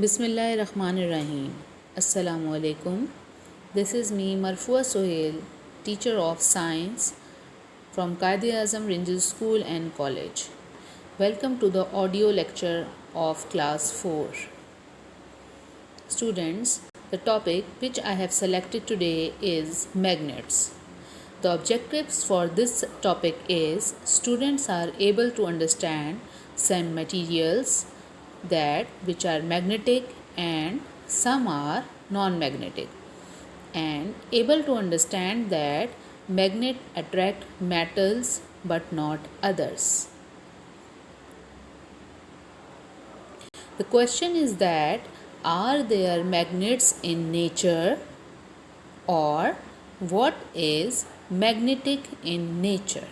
Bismillahirrahmanirrahim. Assalamu alaikum. This is me, Marfua Sohail, teacher of science from Qaid-e-Azam Ranges School and College. Welcome to the audio lecture of class 4. Students, the topic which I have selected today is magnets. The objectives for this topic is students are able to understand some materials that which are magnetic and some are non-magnetic, and able to understand that magnet attract metals but not others. The question is that are there magnets in nature, or what is magnetic in nature?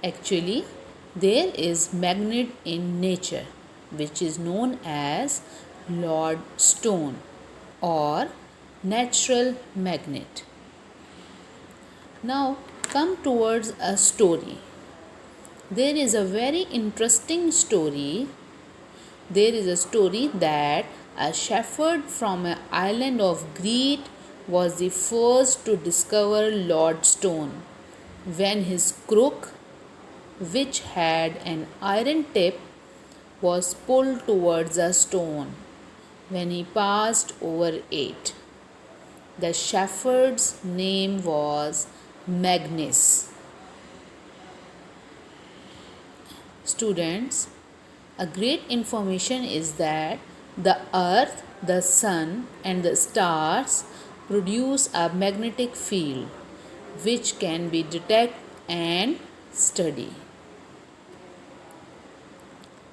Actually, there is magnet in nature which is known as lodestone or natural magnet. Now come towards a story. There is a very interesting story. There is a story that a shepherd from an island of Crete was the first to discover lodestone when his crook, which had an iron tip, was pulled towards a stone when he passed over it. The shepherd's name was Magnus. Students, a great information is that the earth, the sun, and the stars produce a magnetic field which can be detected and studied.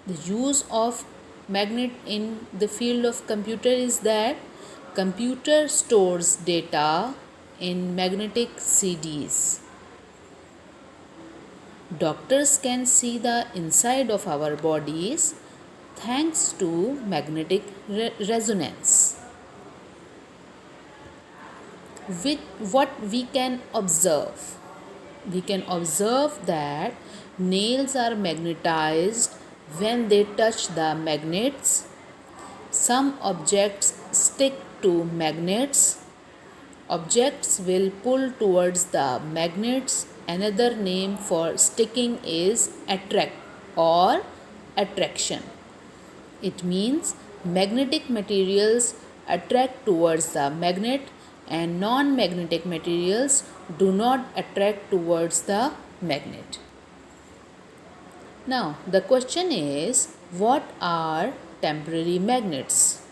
The use of magnet in the field of computer is that computer stores data in magnetic CDs. Doctors can see the inside of our bodies thanks to magnetic resonance. With what we can observe that nails are magnetized when they touch the magnets. Some objects stick to magnets. Objects will pull towards the magnets. Another name for sticking is attract or attraction. It means magnetic materials attract towards the magnet and non-magnetic materials do not attract towards the magnet. Now, the question is, what are temporary magnets?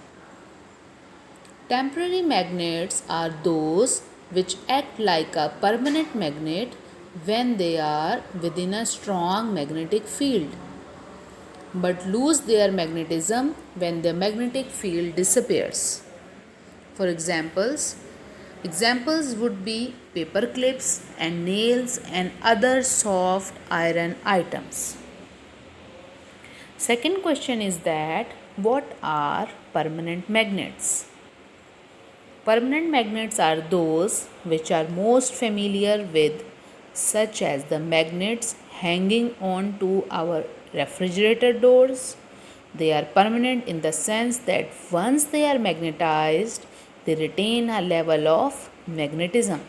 Temporary magnets are those which act like a permanent magnet when they are within a strong magnetic field, but lose their magnetism when the magnetic field disappears. For examples would be paper clips and nails and other soft iron items. Second question is that what are permanent magnets? Permanent magnets are those which are most familiar with, such as the magnets hanging on to our refrigerator doors. They are permanent in the sense that once they are magnetized, they retain a level of magnetism.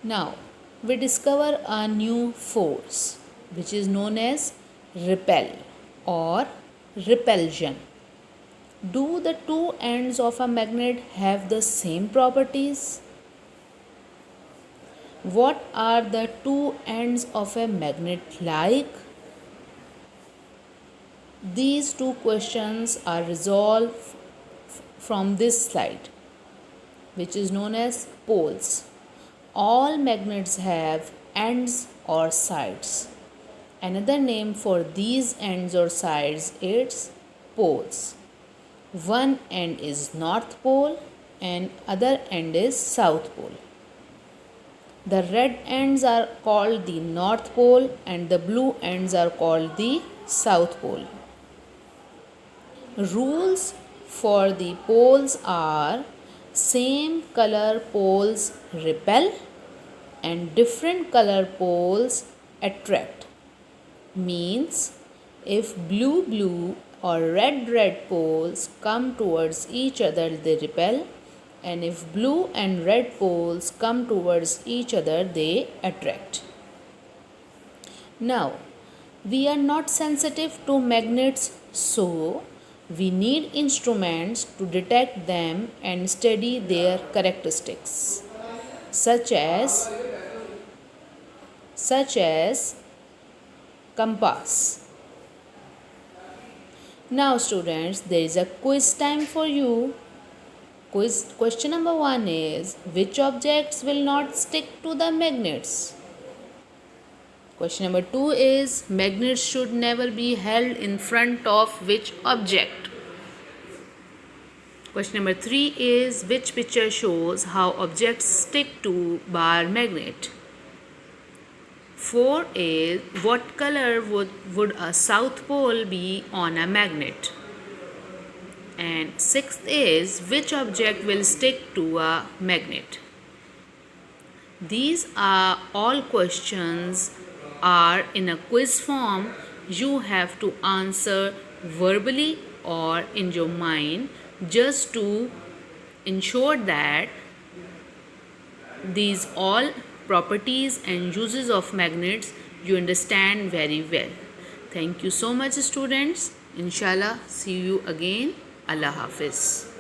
Now, we discover a new force which is known as repel or repulsion. Do the two ends of a magnet have the same properties? What are the two ends of a magnet like? These two questions are resolved from this slide, which is known as poles. All magnets have ends or sides. Another name for these ends or sides is poles. One end is North Pole and other end is South Pole. The red ends are called the North Pole and the blue ends are called the South Pole. Rules for the poles are same color poles repel and different color poles attract. Means if blue or red poles come towards each other, they repel, and if blue and red poles come towards each other, they attract. Now, we are not sensitive to magnets, so we need instruments to detect them and study their characteristics, such as compass. Now students, there is a quiz time for you. Question number 1 is, which objects will not stick to the magnets? Question number 2 is, magnets should never be held in front of which object? Question number 3 is, which picture shows how objects stick to bar magnet? 4 is, what color would a south pole be on a magnet? And 6th is, which object will stick to a magnet? These are all questions are in a quiz form. You have to answer verbally or in your mind, just to ensure that these all properties and uses of magnets you understand very well. Thank you so much students. Inshallah, see you again. Allah Hafiz.